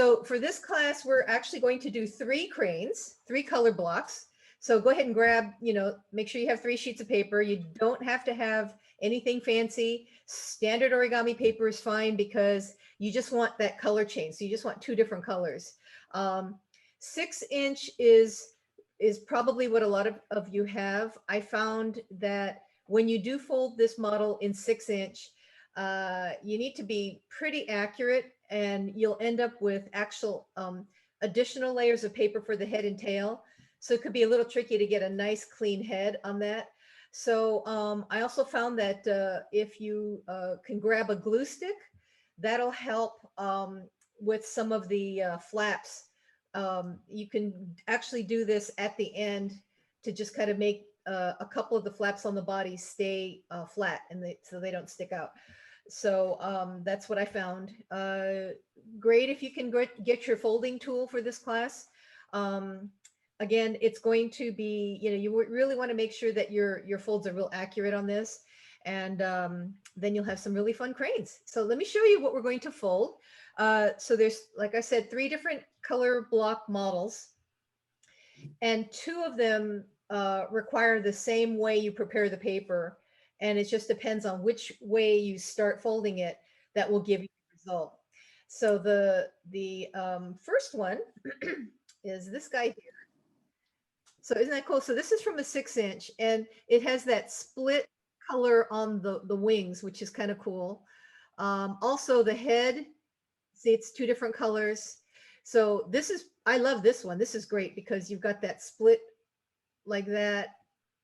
So for this class, we're actually going to do 3 cranes, 3 color blocks. So go ahead and grab, make sure you have 3 sheets of paper. You don't have to have anything fancy. Standard origami paper is fine because you just want that color change. So you just want 2 different colors. 6-inch is probably what a lot of you have. I found that when you do fold this model in 6-inch, you need to be pretty accurate, and you'll end up with actual additional layers of paper for the head and tail. So it could be a little tricky to get a nice clean head on that. So I also found that if you can grab a glue stick, that'll help with some of the flaps. You can actually do this at the end to just kind of make a couple of the flaps on the body stay flat, and so they don't stick out. So that's what I found. Great if you can get your folding tool for this class. Again, it's going to be, you really want to make sure that your folds are real accurate on this, and then you'll have some really fun cranes. So let me show you what we're going to fold. So there's, like I said, 3 different color block models, and 2 of them require the same way you prepare the paper. And it just depends on which way you start folding it that will give you the result. So the first one is this guy here. So isn't that cool? So this is from a 6-inch, and it has that split color on the wings, which is kind of cool. Also the head, see, it's 2 different colors. So I love this one. This is great because you've got that split like that.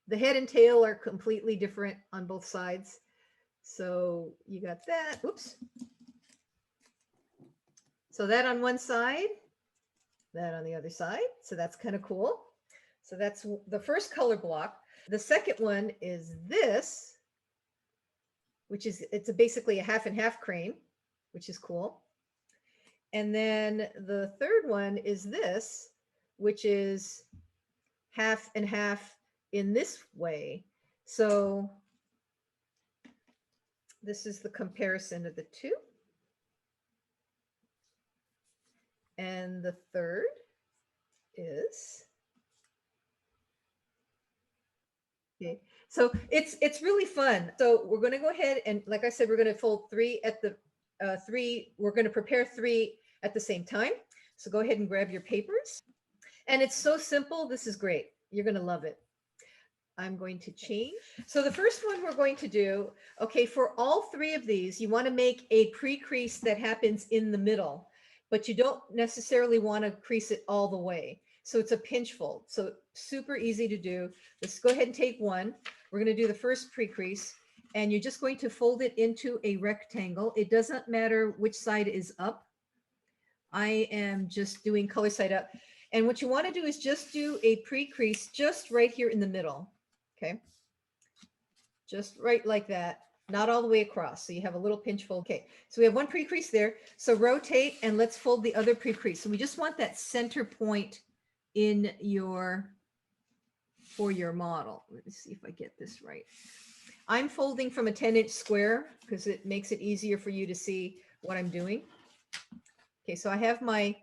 The head and tail are completely different on both sides. So you got that. Oops. So that on one side, that on the other side. So that's kind of cool. So that's the first color block. The second one is this, which is, it's basically a half and half crane, which is cool. And then the third one is this, which is half and half in this way. So this is the comparison of the 2. And the third is, okay. So it's really fun. So we're going to go ahead and, like I said, we're going to fold 3 at the 3. We're going to prepare 3 at the same time. So go ahead and grab your papers. And it's so simple. This is great. You're going to love it. I'm going to change. So the first one we're going to do, okay, for all 3 of these, you want to make a pre-crease that happens in the middle, but you don't necessarily want to crease it all the way. So it's a pinch fold. So super easy to do. Let's go ahead and take one. We're going to do the first pre-crease, and you're just going to fold it into a rectangle. It doesn't matter which side is up. I am just doing color side up. And what you want to do is just do a pre-crease just right here in the middle. Okay. Just right like that. Not all the way across. So you have a little pinch fold. Okay. So we have one pre-crease there. So rotate and let's fold the other pre-crease. So we just want that center point in for your model. Let's see if I get this right. I'm folding from a 10-inch square because it makes it easier for you to see what I'm doing. Okay. So I have my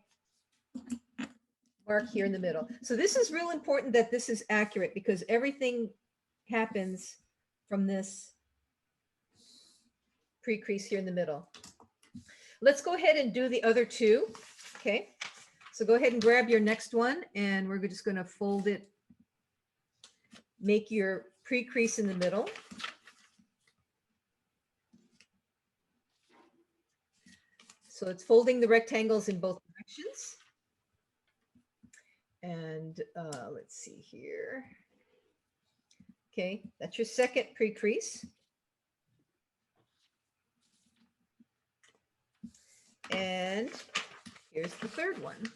mark here in the middle. So this is real important that this is accurate because everything happens from this pre-crease here in the middle. Let's go ahead and do the other 2. Okay. So go ahead and grab your next one, and we're just going to fold it. Make your pre-crease in the middle. So it's folding the rectangles in both directions. And let's see here. Okay, that's your second pre-crease. And here's the third one.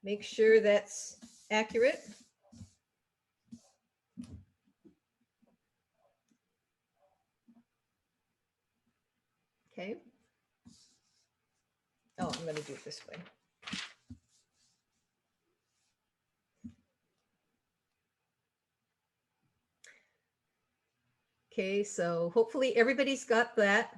Make sure that's accurate. Okay. going to do it this way. Okay, so hopefully everybody's got that.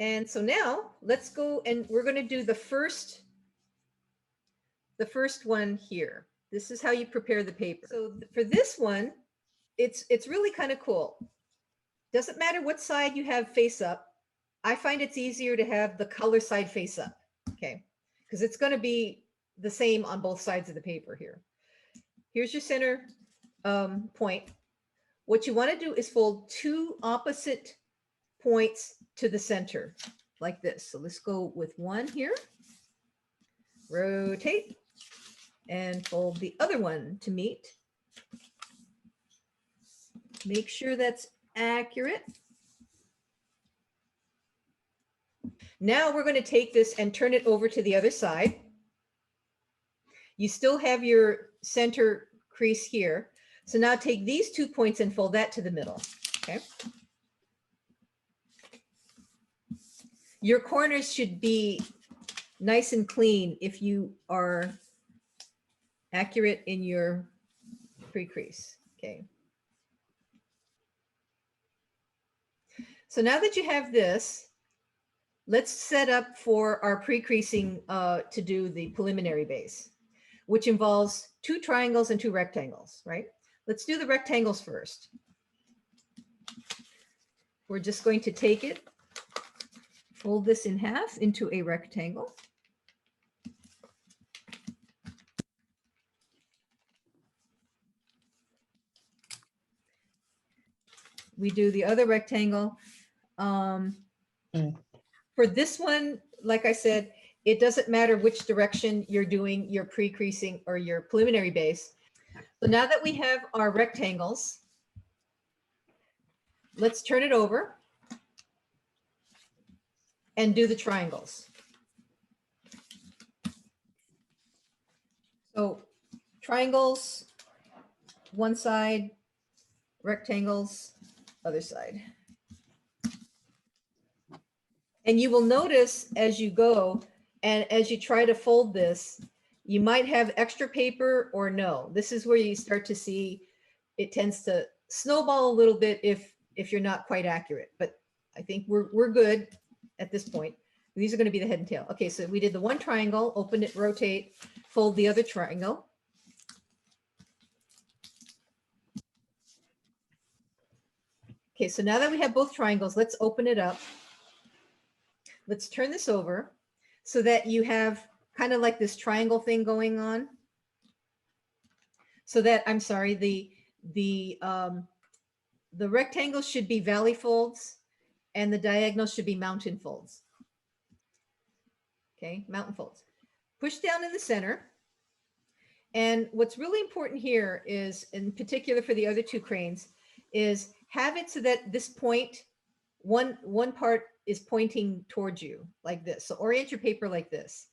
And so now let's go and we're going to do the first one here. This is how you prepare the paper. So for this one, it's really kind of cool. Doesn't matter what side you have face up. I find it's easier to have the color side face up, okay? Because it's going to be the same on both sides of the paper here. Here's your center point. What you want to do is fold two opposite points to the center like this. So let's go with one here. Rotate and fold the other one to meet. Make sure that's accurate. Now we're going to take this and turn it over to the other side. You still have your center crease here. So now take these 2 points and fold that to the middle, okay? Your corners should be nice and clean if you are accurate in your pre-crease, okay? So now that you have this, let's set up for our pre-creasing to do the preliminary base, which involves 2 triangles and 2 rectangles, right? Let's do the rectangles first. We're just going to take it, fold this in half into a rectangle. We do the other rectangle. For this one, like I said, it doesn't matter which direction you're doing your pre-creasing or your preliminary base. So now that we have our rectangles, let's turn it over and do the triangles. So triangles, one side, rectangles, other side. And you will notice as you go and as you try to fold this, you might have extra paper or no. This is where you start to see it tends to snowball a little bit if you're not quite accurate. But I think we're good at this point. These are going to be the head and tail. Okay, so we did the one triangle, open it, rotate, fold the other triangle. Okay, so now that we have both triangles, let's open it up. Let's turn this over so that you have kind of like this triangle thing going on. So that, I'm sorry, the rectangle should be valley folds and the diagonal should be mountain folds. Okay, mountain folds. Push down in the center. And what's really important here is, in particular for the other 2 cranes, is have it so that this point, one part is pointing towards you like this. So orient your paper like this.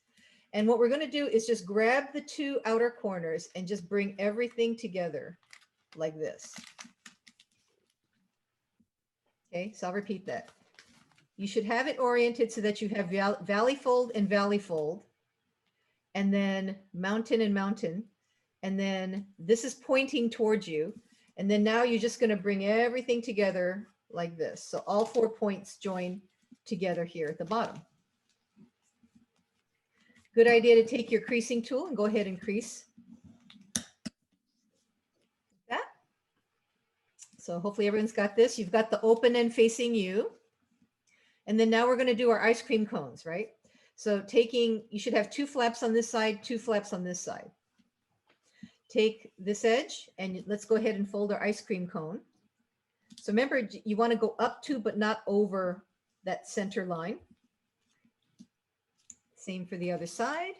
And what we're going to do is just grab the 2 outer corners and just bring everything together like this. Okay, so I'll repeat that. You should have it oriented so that you have valley fold and valley fold, and then mountain and mountain. And then this is pointing towards you. And then now you're just going to bring everything together like this. So all 4 points join together here at the bottom. Good idea to take your creasing tool and go ahead and crease that. So hopefully everyone's got this. You've got the open end facing you. And then now we're going to do our ice cream cones, right? So you should have 2 flaps on this side, 2 flaps on this side. Take this edge and let's go ahead and fold our ice cream cone. So remember, you want to go up to, but not over that center line. Same for the other side.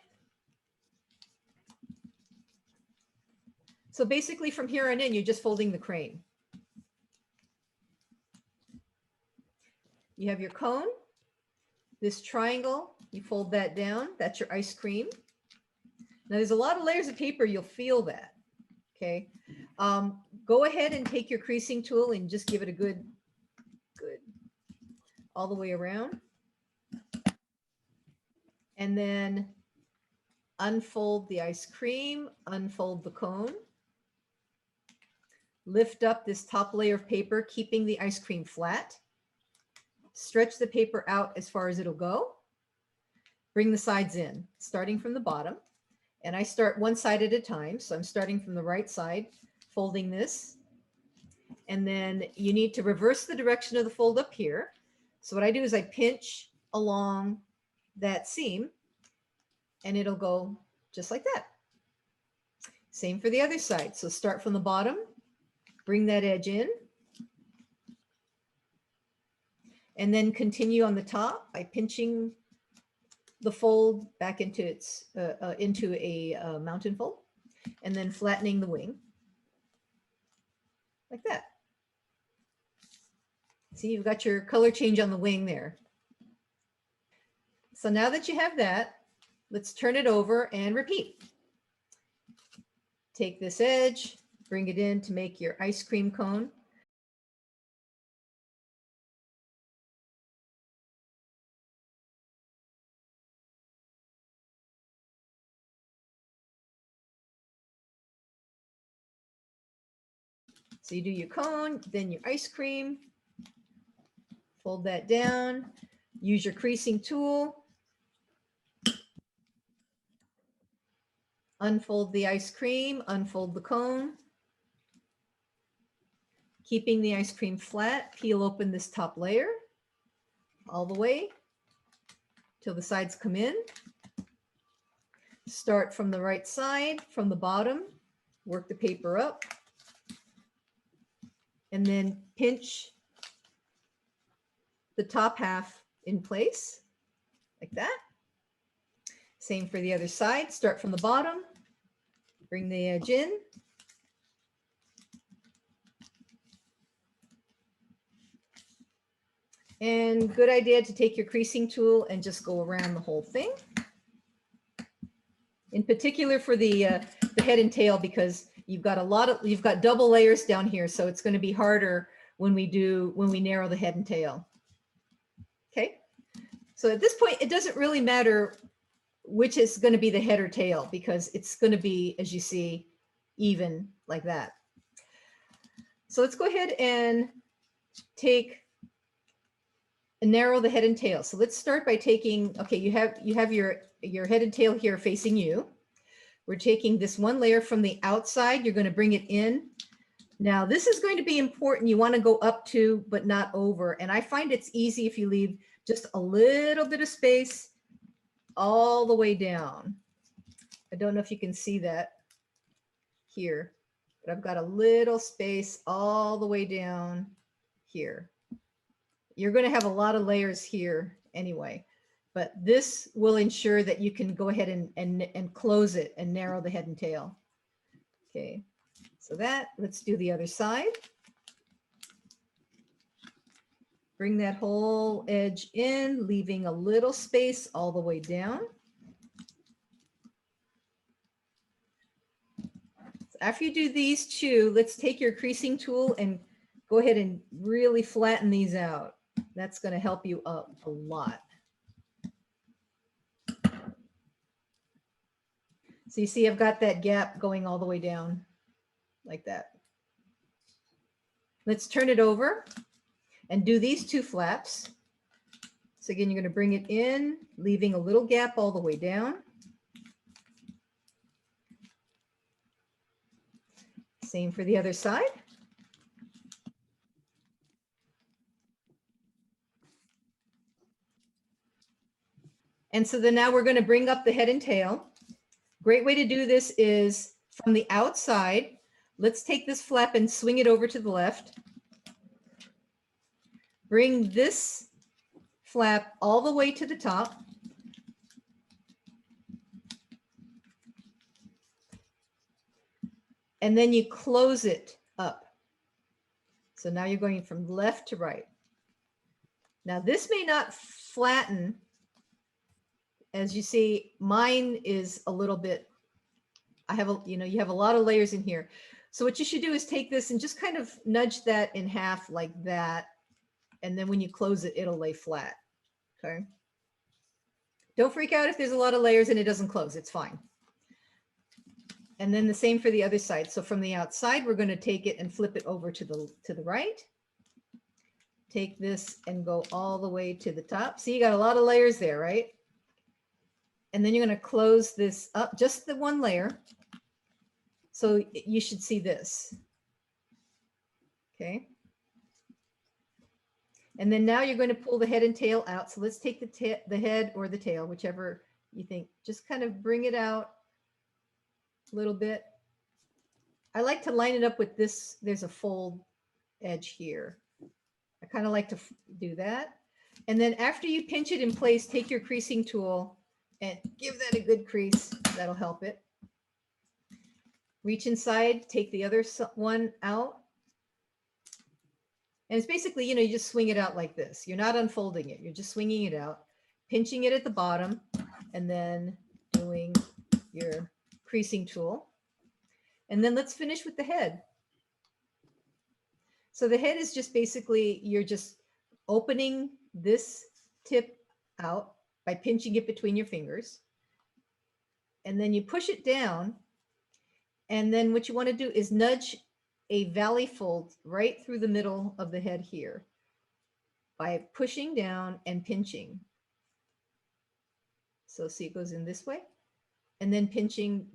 So basically from here on in, you're just folding the crane. You have your cone, this triangle, you fold that down, that's your ice cream. Now there's a lot of layers of paper, you'll feel that, okay? go ahead and take your creasing tool and just give it a good all the way around. And then unfold the ice cream, unfold the cone. Lift up this top layer of paper, keeping the ice cream flat. Stretch the paper out as far as it'll go. Bring the sides in, starting from the bottom. And I start one side at a time. So I'm starting from the right side, folding this. And then you need to reverse the direction of the fold up here. So what I do is I pinch along that seam and it'll go just like that. Same for the other side. So start from the bottom, bring that edge in, and then continue on the top by pinching the fold back into its into a mountain fold, and then flattening the wing like that. See, you've got your color change on the wing there. So now that you have that, let's turn it over and repeat. Take this edge, bring it in to make your ice cream cone. So you do your cone, then your ice cream, fold that down, use your creasing tool, unfold the ice cream, unfold the cone, keeping the ice cream flat, peel open this top layer all the way till the sides come in. Start from the right side, from the bottom, work the paper up, and then pinch the top half in place like that. Same for the other side. Start from the bottom, bring the edge in, and good idea to take your creasing tool and just go around the whole thing. In particular for the head and tail, because you've got double layers down here, so it's going to be harder when we narrow the head and tail. Okay, so at this point it doesn't really matter which is going to be the head or tail, because it's going to be, as you see, even like that. So let's go ahead and narrow the head and tail. So let's start by taking, okay, you have your head and tail here facing you. We're taking this one layer from the outside. You're going to bring it in. Now this is going to be important. You want to go up to, but not over. And I find it's easy if you leave just a little bit of space all the way down. I don't know if you can see that here, but I've got a little space all the way down here. You're going to have a lot of layers here anyway, but this will ensure that you can go ahead and close it and narrow the head and tail. Okay, so let's do the other side. Bring that whole edge in, leaving a little space all the way down. So after you do these two, let's take your creasing tool and go ahead and really flatten these out. That's going to help you up a lot. So you see I've got that gap going all the way down like that. Let's turn it over and do these two flaps. So again, you're going to bring it in, leaving a little gap all the way down. Same for the other side. And so then now we're going to bring up the head and tail. Great way to do this is from the outside. Let's take this flap and swing it over to the left. Bring this flap all the way to the top. And then you close it up. So now you're going from left to right. Now this may not flatten. As you see, mine is a little bit, you have a lot of layers in here. So what you should do is take this and just kind of nudge that in half like that. And then when you close it, it'll lay flat. Okay. Don't freak out if there's a lot of layers and it doesn't close. It's fine. And then the same for the other side. So from the outside, we're going to take it and flip it over to the right. Take this and go all the way to the top. See, you got a lot of layers there, right? And then you're going to close this up, just the one layer. So you should see this. Okay. And then now you're going to pull the head and tail out. So let's take the head or the tail, whichever you think. Just kind of bring it out a little bit. I like to line it up with this. There's a fold edge here. I kind of like to do that. And then after you pinch it in place, take your creasing tool and give that a good crease. That'll help it. Reach inside, take the other one out. And it's basically, you know, you just swing it out like this. You're not unfolding it. You're just swinging it out, pinching it at the bottom, and then doing your creasing tool. And then let's finish with the head. So the head is just basically, you're just opening this tip out by pinching it between your fingers. And then you push it down. And then what you want to do is nudge a valley fold right through the middle of the head here by pushing down and pinching. So see, it goes in this way, and then pinching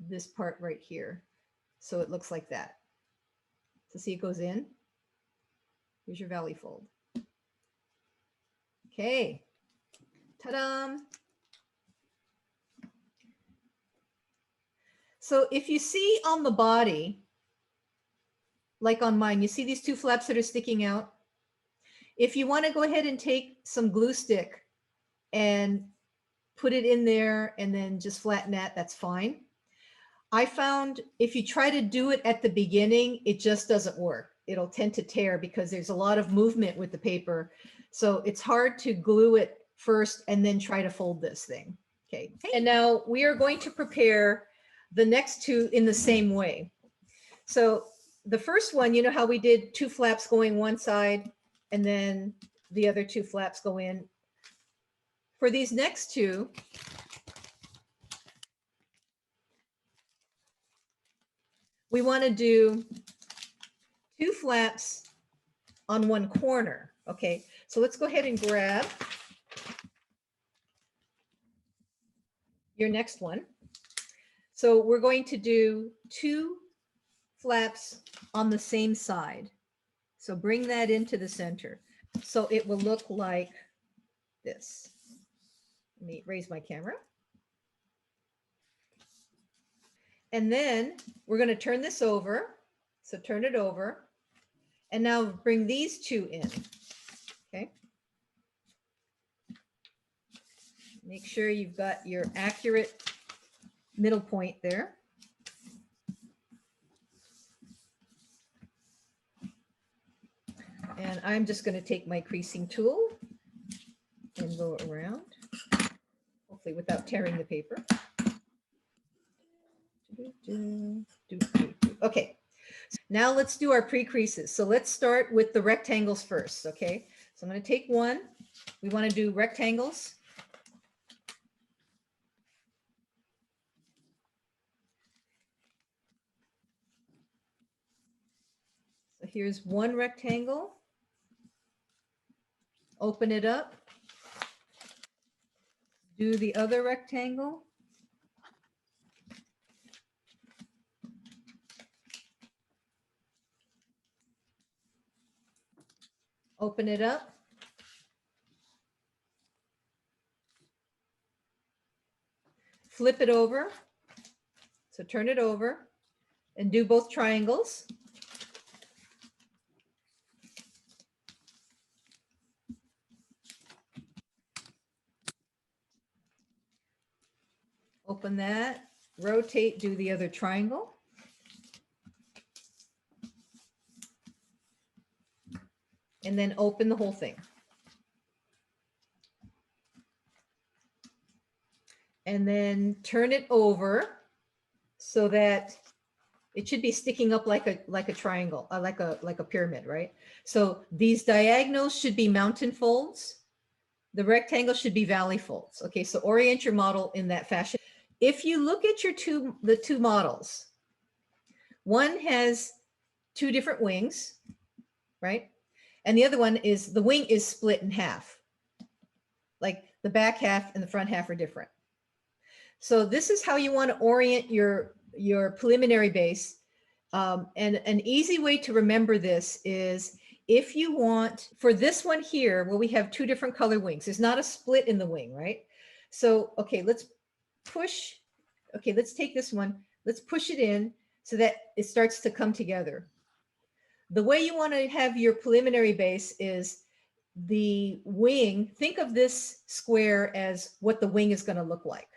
this part right here. So it looks like that. So see, it goes in. Here's your valley fold. Okay. Ta-da! So if you see on the body, like on mine, you see these two flaps that are sticking out? If you want to go ahead and take some glue stick and put it in there and then just flatten that, that's fine. I found if you try to do it at the beginning, it just doesn't work. It'll tend to tear because there's a lot of movement with the paper. So it's hard to glue it first and then try to fold this thing. Okay. And now we are going to prepare the next two in the same way. So the first one, you know how we did two flaps going one side and then the other two flaps go in. For these next two, we want to do two flaps on one corner. Okay, so let's go ahead and grab your next one. So we're going to do two flaps on the same side. So bring that into the center. So it will look like this. Let me raise my camera. And then we're going to turn this over. So turn it over. And now bring these two in. Okay. Make sure you've got your accurate middle point there. And I'm just going to take my creasing tool and go around, hopefully without tearing the paper. Okay, now let's do our pre-creases. So let's start with the rectangles first, okay? So I'm going to take one. We want to do rectangles. So here's one rectangle. Open it up. Do the other rectangle. Open it up. Flip it over. So turn it over and do both triangles. Open that, rotate, do the other triangle. And then open the whole thing. And then turn it over so that It should be sticking up like a triangle, like a pyramid, right? So these diagonals should be mountain folds. The rectangle should be valley folds. Okay, so orient your model in that fashion. If you look at the two models, one has two different wings, right? And the other one is, the wing is split in half. Like the back half and the front half are different. So this is how you want to orient your preliminary base. And an easy way to remember this is, if you want, for this one here, where we have two different color wings, there's not a split in the wing, right? So, okay, let's push. Okay, let's take this one. Let's push it in so that it starts to come together. The way you want to have your preliminary base is the wing. Think of this square as what the wing is going to look like.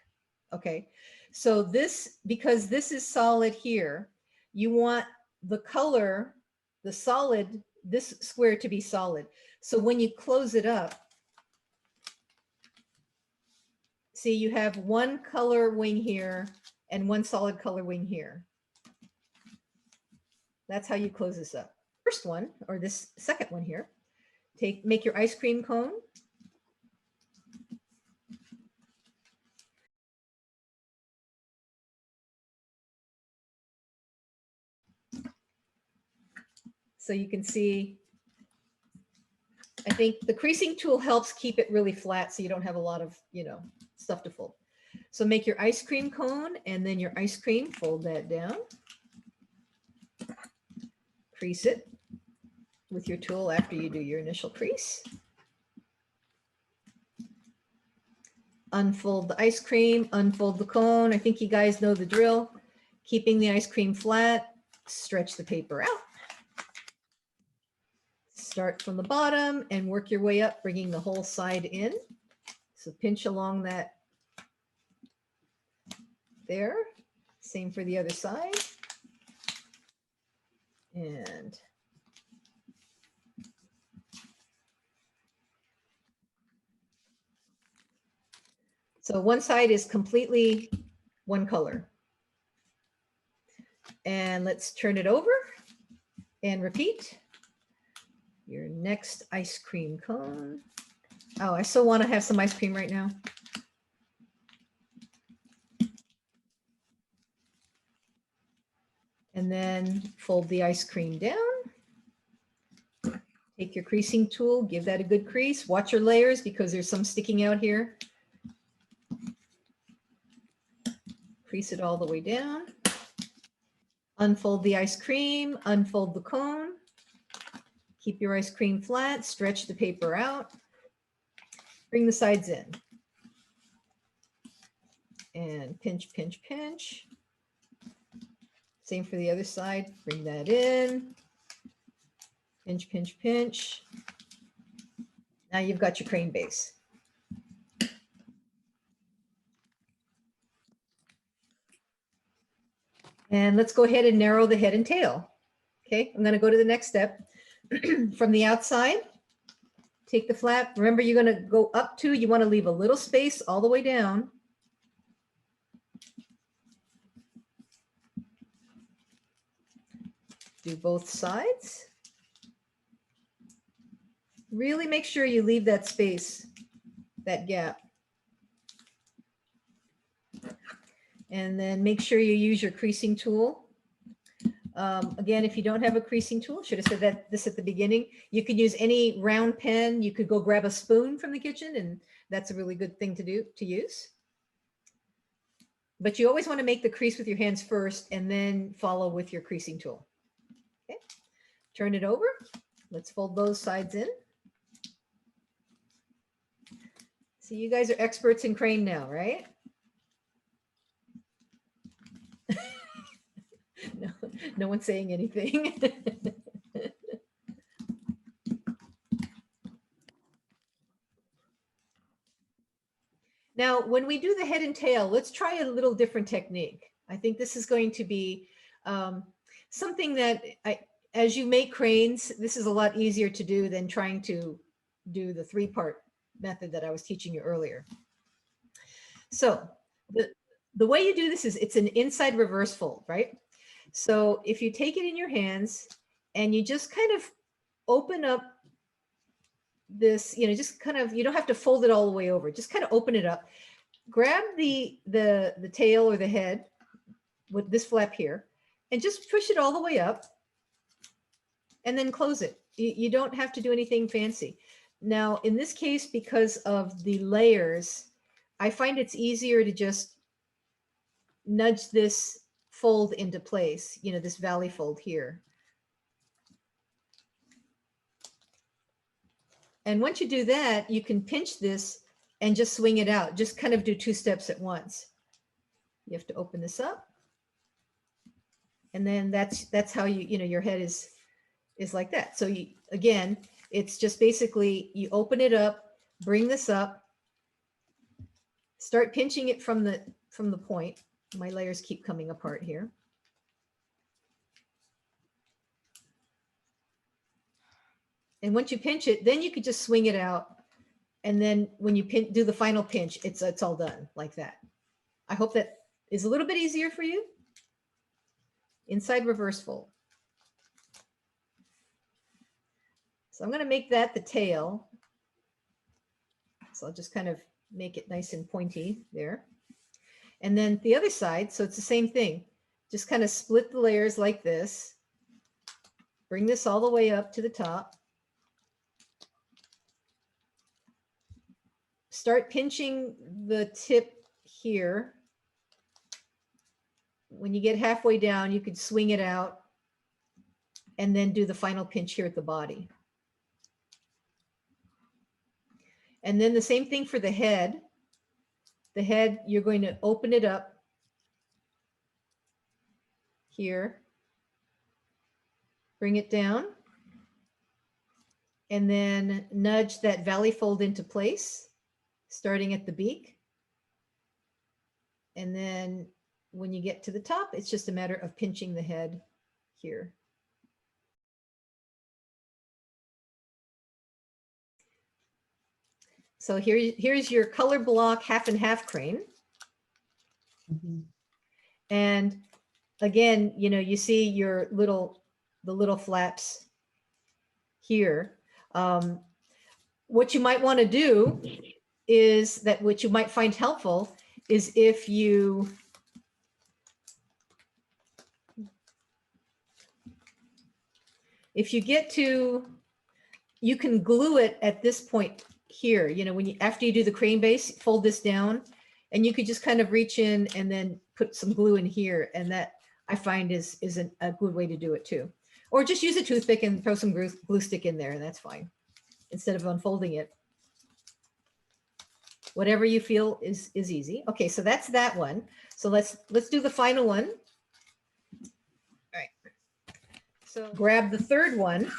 Okay, so this, because this is solid here, you want the color, the solid, this square to be solid. So when you close it up, see, you have one color wing here and one solid color wing here. That's how you close this up. First one, or this second one here, make your ice cream cone. So you can see, I think the creasing tool helps keep it really flat so you don't have a lot of, stuff to fold. So make your ice cream cone, and then your ice cream, fold that down. Crease it with your tool after you do your initial crease. Unfold the ice cream, unfold the cone. I think you guys know the drill. Keeping the ice cream flat, stretch the paper out. Start from the bottom and work your way up, bringing the whole side in. So pinch along that there. Same for the other side. And so one side is completely one color. And let's turn it over and repeat. Your next ice cream cone. Oh, I so want to have some ice cream right now. And then fold the ice cream down. Take your creasing tool, give that a good crease. Watch your layers because there's some sticking out here. Crease it all the way down. Unfold the ice cream, unfold the cone. Keep your ice cream flat, stretch the paper out. Bring the sides in. And pinch, pinch, pinch. Same for the other side. Bring that in. Pinch, pinch, pinch. Now you've got your crane base. And let's go ahead and narrow the head and tail. Okay, I'm going to go to the next step. From the outside, take the flap. Remember, you're going to go up to, you want to leave a little space all the way down. Do both sides. Really make sure you leave that space, that gap. And then make sure you use your creasing tool. Again, if you don't have a creasing tool, should have said this at the beginning, you could use any round pen. You could go grab a spoon from the kitchen, and that's a really good thing to use. But you always want to make the crease with your hands first and then follow with your creasing tool. Okay, turn it over. Let's fold those sides in. So you guys are experts in crane now, right? No one's saying anything. Now, when we do the head and tail, let's try a little different technique. I think this is going to be something that, as you make cranes, this is a lot easier to do than trying to do the three-part method that I was teaching you earlier. So the way you do this is, it's an inside reverse fold, right? So if you take it in your hands and you just kind of open up this, just kind of, you don't have to fold it all the way over, just kind of open it up, grab the tail or the head with this flap here and just push it all the way up and then close it. You don't have to do anything fancy. Now, in this case, because of the layers, I find it's easier to just nudge this fold into place, this valley fold here. And once you do that, you can pinch this and just swing it out. Just kind of do 2 steps at once. You have to open this up. And then that's how your head is like that. So again, it's just basically you open it up, bring this up, start pinching it from the point. My layers keep coming apart here. And once you pinch it, then you could just swing it out. And then when you do the final pinch, it's all done like that. I hope that is a little bit easier for you. Inside reverse fold. So I'm going to make that the tail. So I'll just kind of make it nice and pointy there. And then the other side, so it's the same thing. Just kind of split the layers like this. Bring this all the way up to the top. Start pinching the tip here. When you get halfway down, you could swing it out and then do the final pinch here at the body. And then the same thing for the head. The head, you're going to open it up here, bring it down, and then nudge that valley fold into place, starting at the beak. And then when you get to the top, it's just a matter of pinching the head here. So here's your color block half and half crane. Mm-hmm. And again, you see your the little flaps here. What you might want to do is that what you might find helpful is if you get to, you can glue it at this point here, when after you do the crane base, fold this down and you could just kind of reach in and then put some glue in here. And that I find is a good way to do it too. Or just use a toothpick and throw some glue stick in there and that's fine. Instead of unfolding it. Whatever you feel is easy. Okay, so that's that one. So let's do the final one. All right. So grab the third one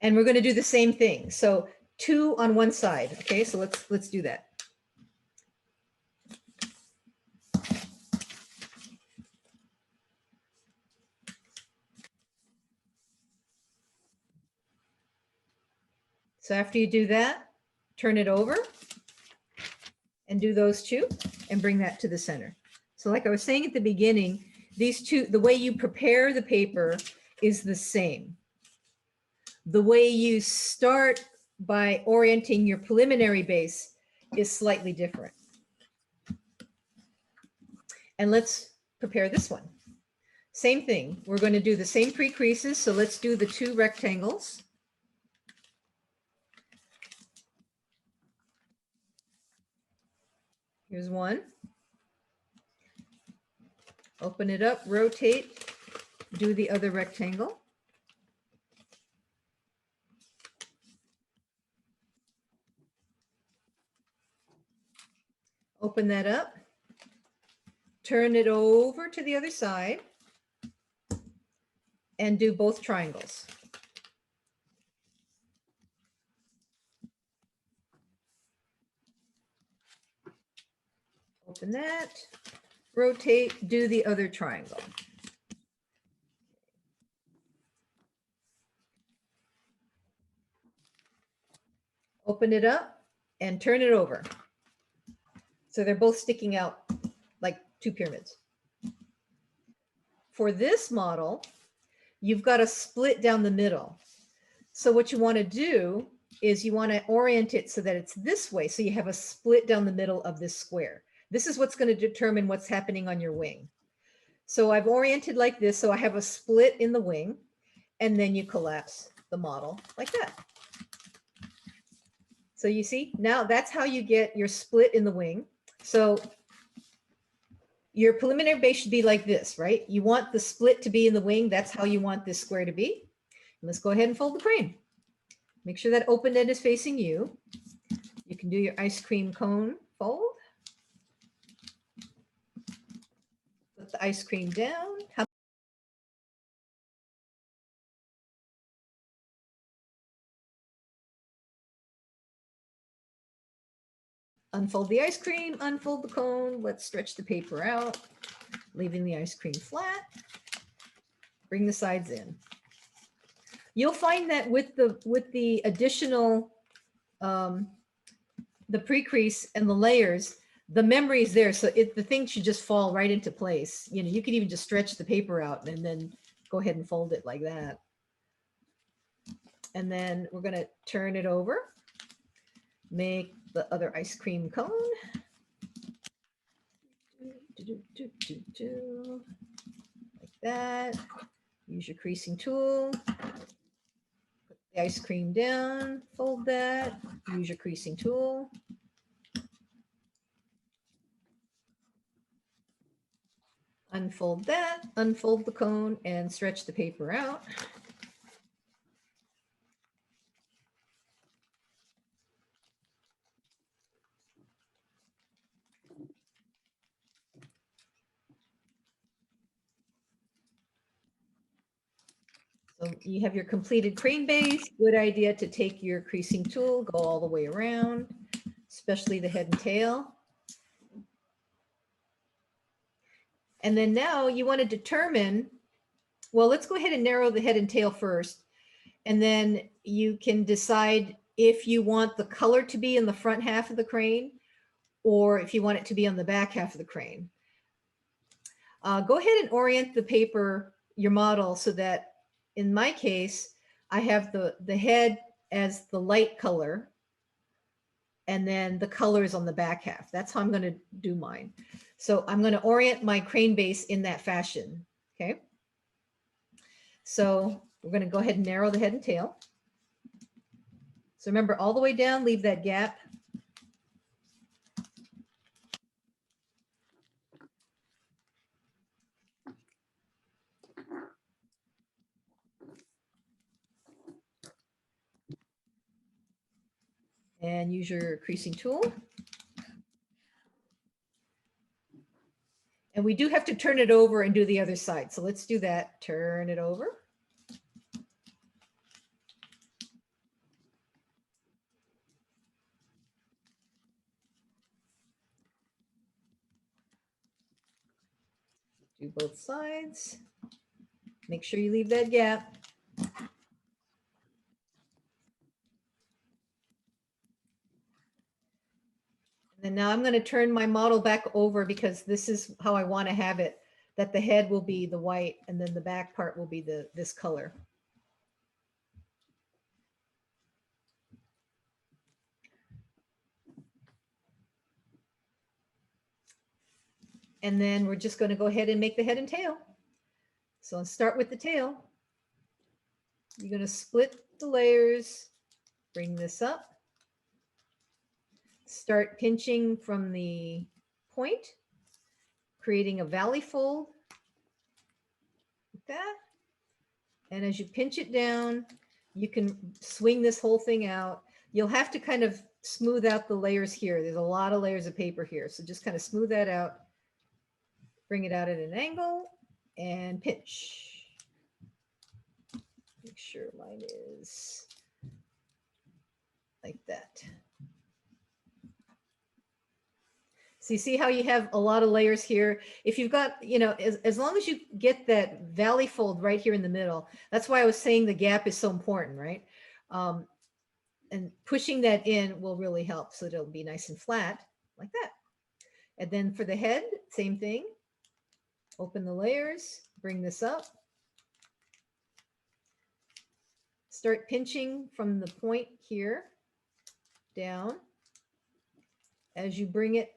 and we're going to do the same thing. So 2 on one side. Okay, so let's do that. So after you do that, turn it over and do those 2 and bring that to the center. So like I was saying at the beginning, these 2, the way you prepare the paper is the same. The way you start by orienting your preliminary base is slightly different. And let's prepare this one. Same thing. We're going to do the same pre-creases. So let's do the 2 rectangles. Here's one. Open it up, rotate, do the other rectangle. Open that up, turn it over to the other side, and do both triangles. Open that, rotate, do the other triangle. Open it up and turn it over. So they're both sticking out like 2 pyramids. for this model, you've got a split down the middle. So what you want to do is you want to orient it so that it's this way. So you have a split down the middle of this square. This is what's going to determine what's happening on your wing. So I've oriented like this. So I have a split in the wing, and then you collapse the model like that. So you see, now that's how you get your split in the wing. So your preliminary base should be like this, right? You want the split to be in the wing. That's how you want this square to be. Let's go ahead and fold the crane. Make sure that open end is facing you. You can do your ice cream cone fold. Put the ice cream down. Unfold the ice cream, unfold the cone. Let's stretch the paper out, leaving the ice cream flat. Bring the sides in. You'll find that with the additional, the pre-crease and the layers, the memory is there. So the thing should just fall right into place. You know, you could even just stretch the paper out and then go ahead and fold it like that. And then we're going to turn it over. Make the other ice cream cone. Like that. Use your creasing tool. Put the ice cream down, fold that. Use your creasing tool. Unfold that, unfold the cone, and stretch the paper out. So you have your completed crane base. Good idea to take your creasing tool, go all the way around, especially the head and tail. And then now you want to determine, well, let's go ahead and narrow the head and tail first. And then you can decide if you want the color to be in the front half of the crane or if you want it to be on the back half of the crane. Go ahead and orient the paper, your model, so that in my case, I have the head as the light color and then the colors on the back half. That's how I'm going to do mine. So I'm going to orient my crane base in that fashion. Okay. So we're going to go ahead and narrow the head and tail. So remember, all the way down, leave that gap. And use your creasing tool. And we do have to turn it over and do the other side. So let's do that. Turn it over. Do both sides. Make sure you leave that gap. And now I'm going to turn my model back over because this is how I want to have it, that the head will be the white and then the back part will be this color. And then we're just going to go ahead and make the head and tail. So let's start with the tail. You're going to split the layers, bring this up, start pinching from the point, creating a valley fold like that. And as you pinch it down, you can swing this whole thing out. You'll have to kind of smooth out the layers here. There's a lot of layers of paper here. So just kind of smooth that out, bring it out at an angle and pinch. Make sure mine is like that. So you see how you have a lot of layers here. If you've got, you know, as long as you get that valley fold right here in the middle, that's why I was saying the gap is so important, right? And pushing that in will really help. So it'll be nice and flat like that. And then for the head, same thing. Open the layers, bring this up. Start pinching from the point here down. As you bring it,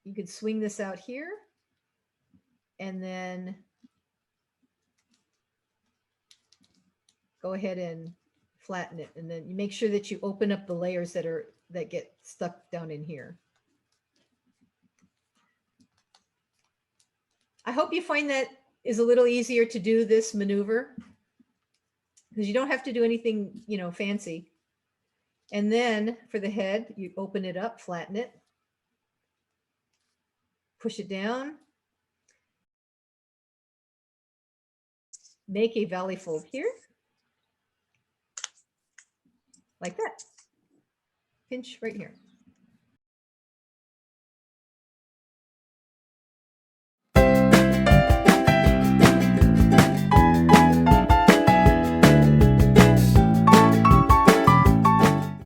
you could swing this out here and then go ahead and flatten it. And then you make sure that you open up the layers that get stuck down in here. I hope you find that is a little easier to do this maneuver, because you don't have to do anything, you know, fancy. And then for the head, you open it up, flatten it, push it down, make a valley fold here, like that. Pinch right here.